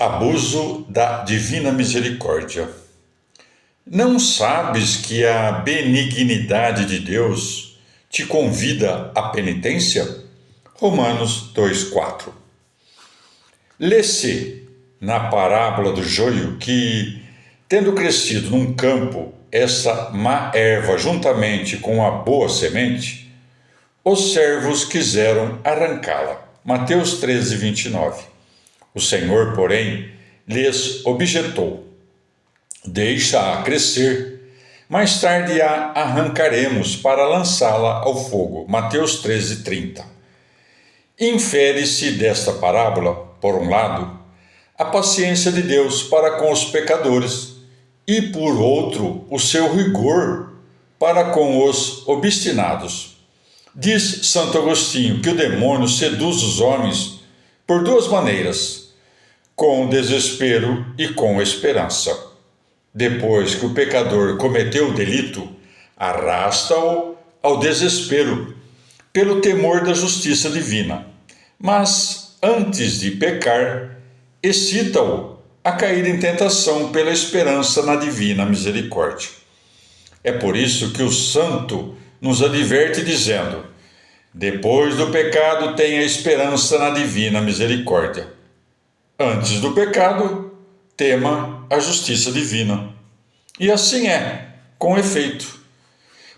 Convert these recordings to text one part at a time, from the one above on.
Abuso da divina misericórdia. Não sabes que a benignidade de Deus te convida à penitência? Romanos 2,4. Lê-se na parábola do joio que, tendo crescido num campo essa má erva juntamente com a boa semente, os servos quiseram arrancá-la. Mateus 13:29. O Senhor, porém, lhes objetou: deixa-a crescer, mais tarde a arrancaremos para lançá-la ao fogo. Mateus 13:30. Infere-se desta parábola, por um lado, a paciência de Deus para com os pecadores e, por outro, o seu rigor para com os obstinados. Diz Santo Agostinho que o demônio seduz os homens por duas maneiras: com desespero e com esperança. Depois que o pecador cometeu o delito, arrasta-o ao desespero, pelo temor da justiça divina. Mas, antes de pecar, excita-o a cair em tentação pela esperança na divina misericórdia. É por isso que o santo nos adverte dizendo: depois do pecado tenha esperança na divina misericórdia. Antes do pecado, tema a justiça divina. E assim é, com efeito.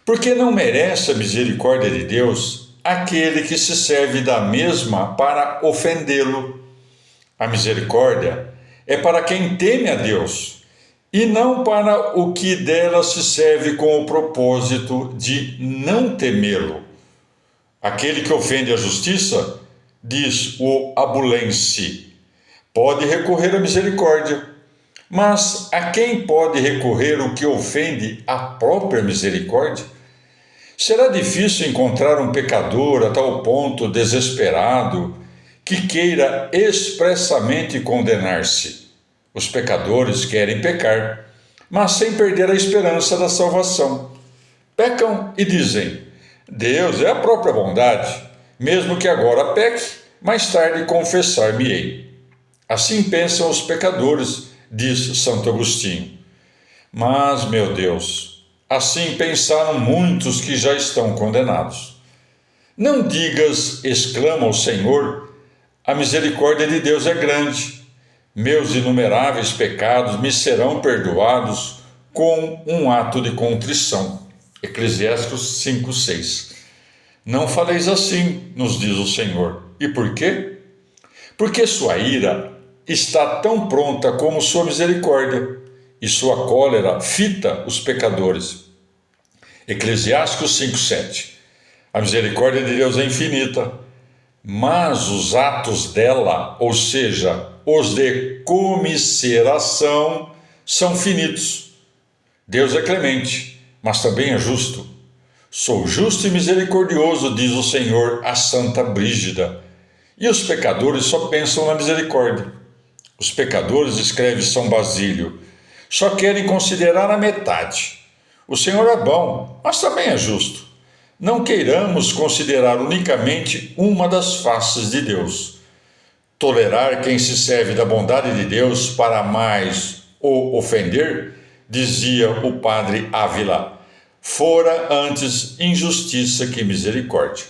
Porque não merece a misericórdia de Deus aquele que se serve da mesma para ofendê-lo. A misericórdia é para quem teme a Deus, e não para o que dela se serve com o propósito de não temê-lo. Aquele que ofende a justiça, diz o abulense, pode recorrer à misericórdia, mas a quem pode recorrer o que ofende a própria misericórdia? Será difícil encontrar um pecador a tal ponto desesperado que queira expressamente condenar-se. Os pecadores querem pecar, mas sem perder a esperança da salvação. Pecam e dizem: Deus é a própria bondade, mesmo que agora peque, mais tarde confessar-me-ei. Assim pensam os pecadores, diz Santo Agostinho. Mas, meu Deus, assim pensaram muitos que já estão condenados. Não digas, exclama o Senhor, a misericórdia de Deus é grande. Meus inumeráveis pecados me serão perdoados com um ato de contrição. Eclesiastes 5:6. Não faleis assim, nos diz o Senhor. E por quê? Porque sua ira está tão pronta como sua misericórdia, e sua cólera fita os pecadores. Eclesiastes 5:7. A misericórdia de Deus é infinita, mas os atos dela, ou seja, os de comiseração, são finitos. Deus é clemente, mas também é justo. Sou justo e misericordioso, diz o Senhor a Santa Brígida, e os pecadores só pensam na misericórdia. Os pecadores, escreve São Basílio, só querem considerar a metade. O Senhor é bom, mas também é justo. Não queiramos considerar unicamente uma das faces de Deus. Tolerar quem se serve da bondade de Deus para mais o ofender, dizia o padre Ávila, fora antes injustiça que misericórdia.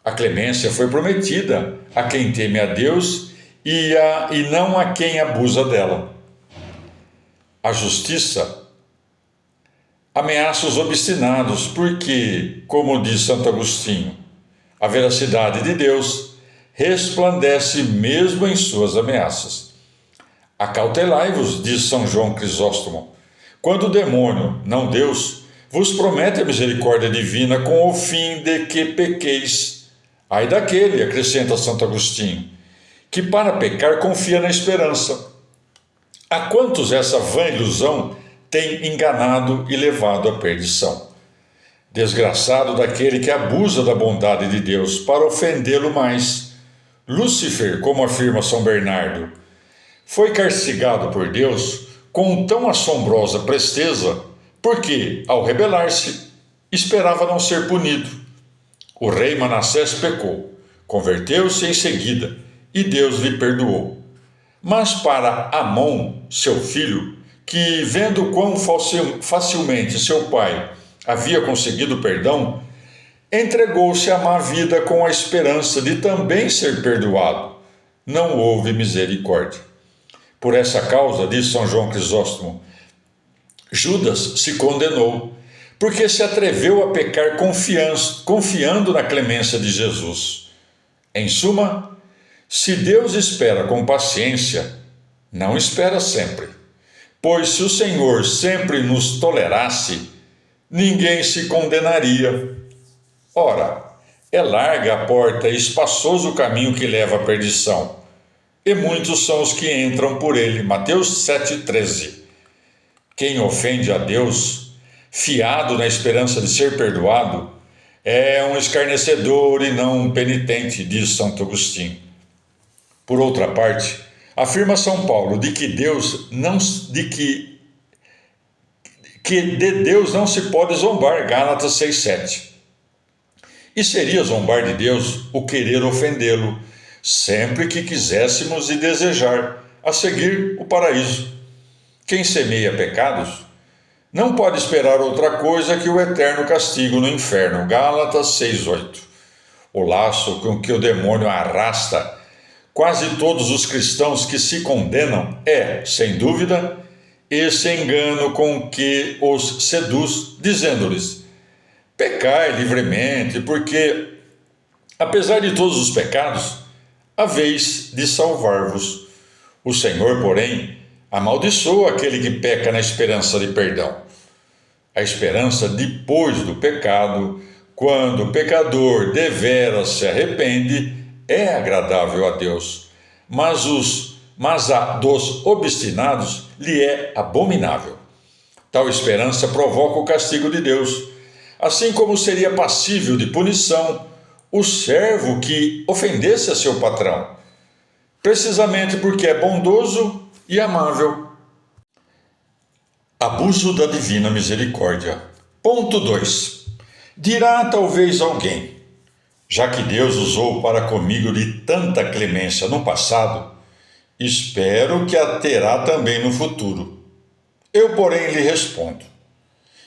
A clemência foi prometida a quem teme a Deus e não a quem abusa dela. A justiça ameaça os obstinados, porque, como diz Santo Agostinho, a veracidade de Deus resplandece mesmo em suas ameaças. Acautelai-vos, diz São João Crisóstomo, quando o demônio, não Deus, vos promete a misericórdia divina com o fim de que pequeis. Ai daquele, acrescenta Santo Agostinho, que para pecar confia na esperança. A quantos essa vã ilusão tem enganado e levado à perdição? Desgraçado daquele que abusa da bondade de Deus para ofendê-lo mais. Lúcifer, como afirma São Bernardo, foi castigado por Deus com tão assombrosa presteza porque, ao rebelar-se, esperava não ser punido. O rei Manassés pecou, converteu-se em seguida, e Deus lhe perdoou. Mas para Amon, seu filho, que vendo quão facilmente seu pai havia conseguido perdão, entregou-se à má vida com a esperança de também ser perdoado. Não houve misericórdia. Por essa causa, diz São João Crisóstomo, Judas se condenou, porque se atreveu a pecar confiando na clemência de Jesus. Em suma, se Deus espera com paciência, não espera sempre. Pois se o Senhor sempre nos tolerasse, ninguém se condenaria. Ora, é larga a porta e espaçoso o caminho que leva à perdição, e muitos são os que entram por ele. Mateus 7,13. Quem ofende a Deus, fiado na esperança de ser perdoado, é um escarnecedor e não um penitente, diz Santo Agostinho. Por outra parte, afirma São Paulo de Deus não se pode zombar, Gálatas 6,7. E seria zombar de Deus o querer ofendê-lo, sempre que quiséssemos e desejar, a seguir o paraíso. Quem semeia pecados não pode esperar outra coisa que o eterno castigo no inferno, Gálatas 6,8. O laço com que o demônio arrasta quase todos os cristãos que se condenam é, sem dúvida, esse engano com que os seduz, dizendo-lhes: pecai livremente, porque, apesar de todos os pecados, haveis de salvar-vos. O Senhor, porém, amaldiçoa aquele que peca na esperança de perdão. A esperança depois do pecado, quando o pecador deveras se arrepende, é agradável a Deus, mas a dos obstinados lhe é abominável. Tal esperança provoca o castigo de Deus, assim como seria passível de punição o servo que ofendesse a seu patrão, precisamente porque é bondoso e amável. Abuso da divina misericórdia. Ponto 2. Dirá talvez alguém: já que Deus usou para comigo de tanta clemência no passado, espero que a terá também no futuro. Eu, porém, lhe respondo: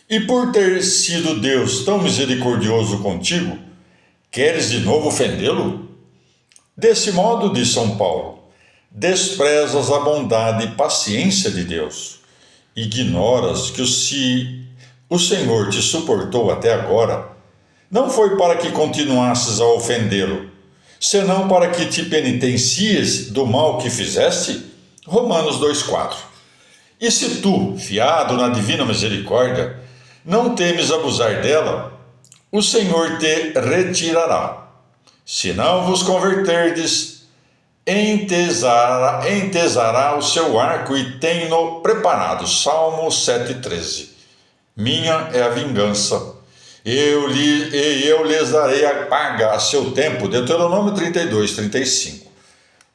e por ter sido Deus tão misericordioso contigo, queres de novo ofendê-lo? Desse modo, diz São Paulo, desprezas a bondade e paciência de Deus. Ignoras que se o Senhor te suportou até agora, não foi para que continuasses a ofendê-lo, senão para que te penitencies do mal que fizeste? Romanos 2,4. E se tu, fiado na divina misericórdia, não temes abusar dela, o Senhor te retirará. Se não vos converterdes, entesará o seu arco e tem-no preparado. Salmo 7,13. Minha é a vingança, eu lhes darei a paga a seu tempo. Deuteronômio 32:35.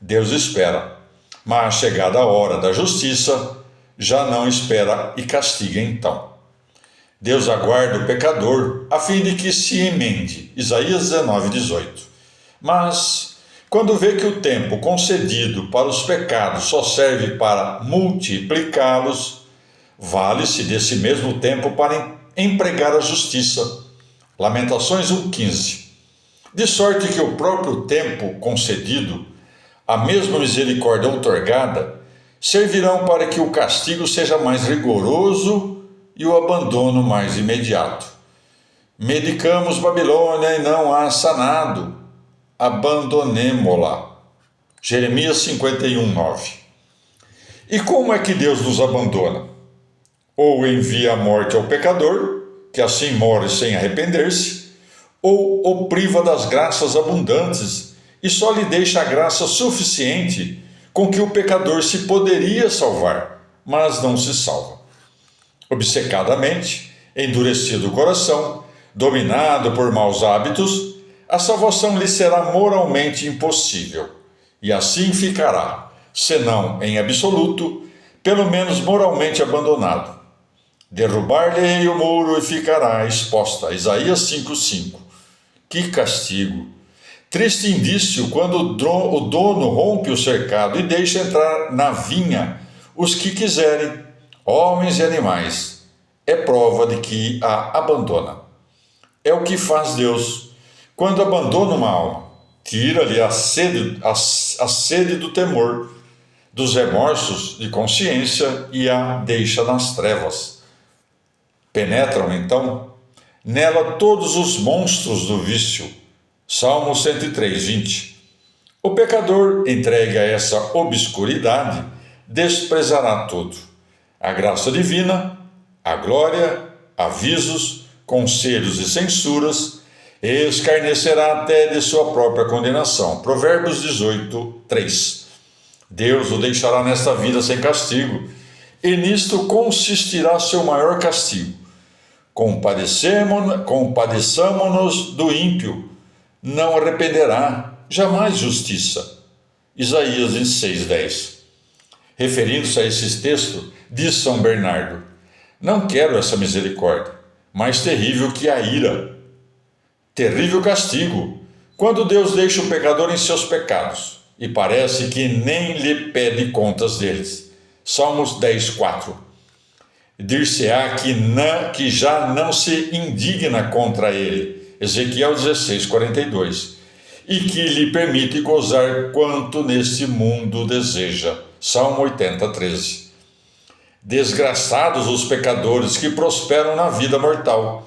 Deus espera, mas chegada a hora da justiça, já não espera e castiga então. Deus aguarda o pecador a fim de que se emende. Isaías 19:18. Mas, quando vê que o tempo concedido para os pecados só serve para multiplicá-los, vale-se desse mesmo tempo para empregar a justiça. Lamentações 1,15. De sorte que o próprio tempo concedido, a mesma misericórdia outorgada, servirão para que o castigo seja mais rigoroso e o abandono mais imediato. Medicamos Babilônia e não há sanado, abandonemo-la. Jeremias 51:9. E como é que Deus nos abandona? Ou envia a morte ao pecador, que assim morre sem arrepender-se, ou o priva das graças abundantes e só lhe deixa a graça suficiente com que o pecador se poderia salvar, mas não se salva. Obcecadamente, endurecido o coração, dominado por maus hábitos, a salvação lhe será moralmente impossível, e assim ficará, senão em absoluto, pelo menos moralmente abandonado. Derrubar-lhe o muro e ficará exposta. Isaías 5:5. Que castigo! Triste indício quando o dono rompe o cercado e deixa entrar na vinha os que quiserem, homens e animais. É prova de que a abandona. É o que faz Deus quando abandona uma alma. Tira-lhe a sede do temor, dos remorsos de consciência e a deixa nas trevas. Penetram, então, nela todos os monstros do vício. Salmo 103, 20. O pecador, entregue a essa obscuridade, desprezará tudo. A graça divina, a glória, avisos, conselhos e censuras, escarnecerá até de sua própria condenação. Provérbios 18, 3. Deus o deixará nesta vida sem castigo, e nisto consistirá seu maior castigo. Compadeçamo-nos do ímpio, não arrependerá jamais justiça. Isaías 26, 10. Referindo-se a esses textos, diz São Bernardo: não quero essa misericórdia, mais terrível que a ira. Terrível castigo, quando Deus deixa o pecador em seus pecados, e parece que nem lhe pede contas deles. Salmos 10, 4. Dir-se-á que já não se indigna contra ele. Ezequiel 16, 42. E que lhe permite gozar quanto neste mundo deseja. Salmo 80, 13. Desgraçados os pecadores que prosperam na vida mortal.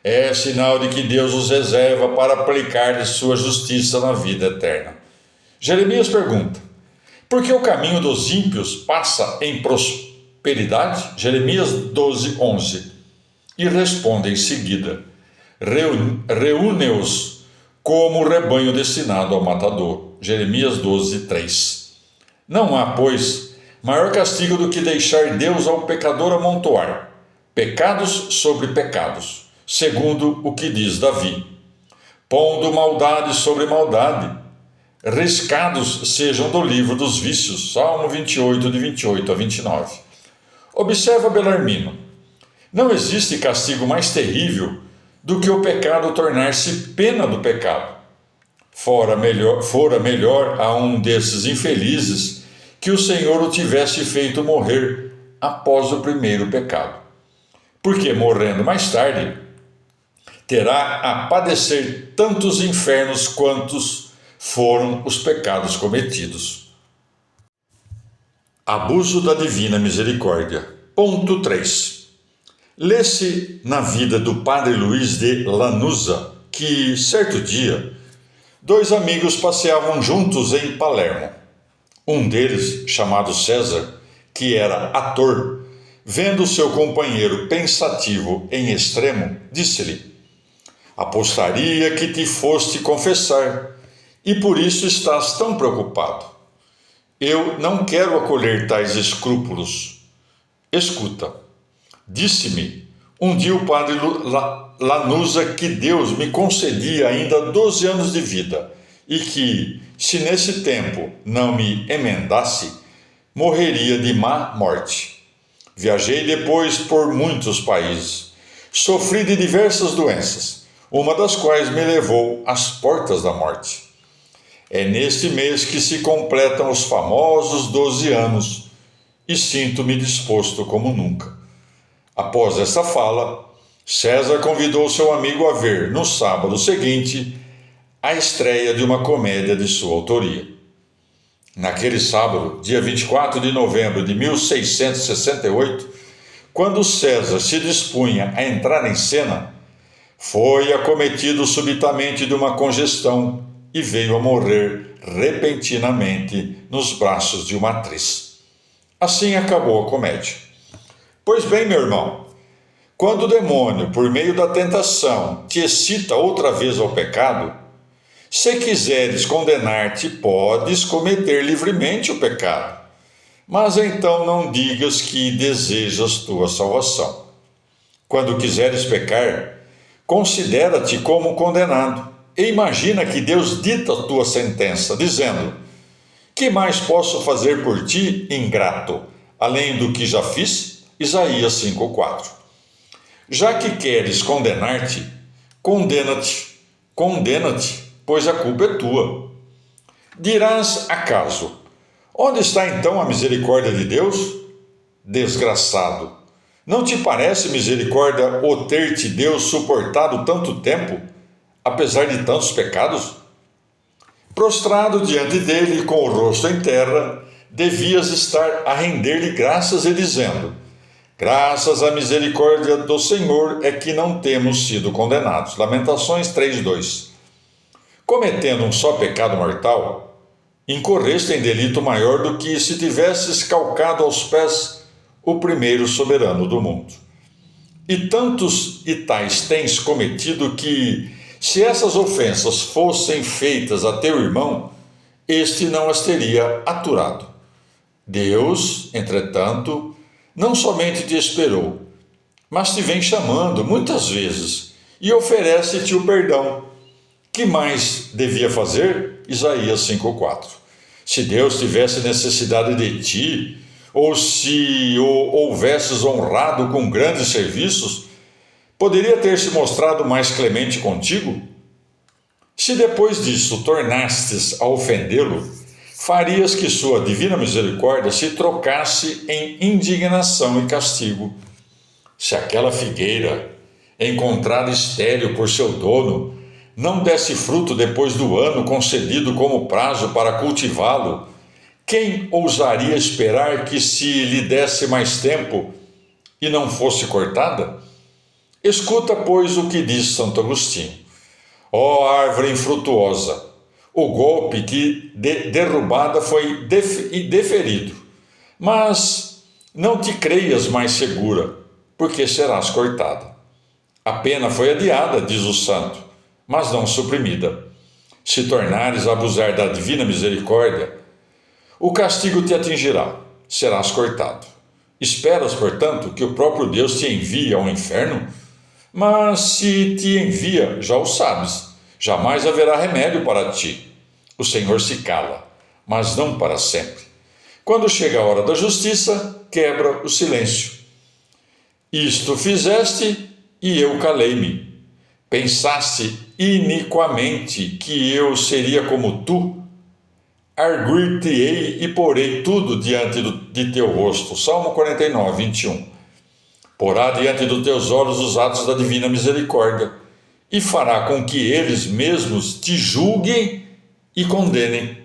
É sinal de que Deus os reserva para aplicar de sua justiça na vida eterna. Jeremias pergunta: por que o caminho dos ímpios passa em prosperidade? Jeremias 12, 11. E responde em seguida: reúne-os como rebanho destinado ao matador. Jeremias 12, 3. Não há, pois, maior castigo do que deixar Deus ao pecador amontoar pecados sobre pecados, segundo o que diz Davi, pondo maldade sobre maldade. Riscados sejam do livro dos vícios. Salmo 28, de 28 a 29. Observa Belarmino: não existe castigo mais terrível do que o pecado tornar-se pena do pecado. Fora melhor a um desses infelizes que o Senhor o tivesse feito morrer após o primeiro pecado, porque morrendo mais tarde terá a padecer tantos infernos quantos foram os pecados cometidos. Abuso da divina misericórdia. Ponto 3. Lê-se na vida do padre Luís de Lanuza que, certo dia, dois amigos passeavam juntos em Palermo. Um deles, chamado César, que era ator, vendo seu companheiro pensativo em extremo, disse-lhe: apostaria que te foste confessar, e por isso estás tão preocupado. Eu não quero acolher tais escrúpulos. Escuta, disse-me um dia o padre Lanuza que Deus me concedia ainda 12 anos de vida e que, se nesse tempo não me emendasse, morreria de má morte. Viajei depois por muitos países. Sofri de diversas doenças, uma das quais me levou às portas da morte. É neste mês que se completam os famosos 12 anos e sinto-me disposto como nunca. Após essa fala, César convidou seu amigo a ver, no sábado seguinte, a estreia de uma comédia de sua autoria. Naquele sábado, dia 24 de novembro de 1668, quando César se dispunha a entrar em cena, foi acometido subitamente de uma congestão e veio a morrer repentinamente nos braços de uma atriz. Assim acabou a comédia. Pois bem, meu irmão, quando o demônio, por meio da tentação, te excita outra vez ao pecado, se quiseres condenar-te, podes cometer livremente o pecado, mas então não digas que desejas tua salvação. Quando quiseres pecar, considera-te como condenado e imagina que Deus dita a tua sentença, dizendo: que mais posso fazer por ti, ingrato, além do que já fiz? Isaías 5,4. Já que queres condenar-te, condena-te, pois a culpa é tua. Dirás, acaso, onde está então a misericórdia de Deus? Desgraçado, não te parece misericórdia o ter-te Deus suportado tanto tempo, apesar de tantos pecados? Prostrado diante dele, com o rosto em terra, devias estar a render-lhe graças e dizendo: graças à misericórdia do Senhor é que não temos sido condenados. Lamentações 3:2. Cometendo um só pecado mortal, incorreste em delito maior do que se tivesses calcado aos pés o primeiro soberano do mundo. E tantos e tais tens cometido que, se essas ofensas fossem feitas a teu irmão, este não as teria aturado. Deus, entretanto, não somente te esperou, mas te vem chamando muitas vezes e oferece-te o perdão. Que mais devia fazer? Isaías 5:4. Se Deus tivesse necessidade de ti, ou se o houvesses honrado com grandes serviços, poderia ter se mostrado mais clemente contigo? Se depois disso tornastes a ofendê-lo, farias que sua divina misericórdia se trocasse em indignação e castigo. Se aquela figueira, encontrada estéril por seu dono, não desse fruto depois do ano concedido como prazo para cultivá-lo, quem ousaria esperar que se lhe desse mais tempo e não fosse cortada? Escuta, pois, o que diz Santo Agostinho. Ó árvore infrutuosa, o golpe que derrubada foi deferido, mas não te creias mais segura, porque serás cortada. A pena foi adiada, diz o santo, mas não suprimida. Se tornares a abusar da divina misericórdia, o castigo te atingirá, serás cortado. Esperas, portanto, que o próprio Deus te envie ao inferno? Mas se te envia, já o sabes, jamais haverá remédio para ti. O Senhor se cala, mas não para sempre. Quando chega a hora da justiça, quebra o silêncio. Isto fizeste e eu calei-me. Pensaste iniquamente que eu seria como tu? Arguir-te-ei e porei tudo diante de teu rosto. Salmo 49:21. Porá diante dos teus olhos os atos da divina misericórdia, e fará com que eles mesmos te julguem e condenem.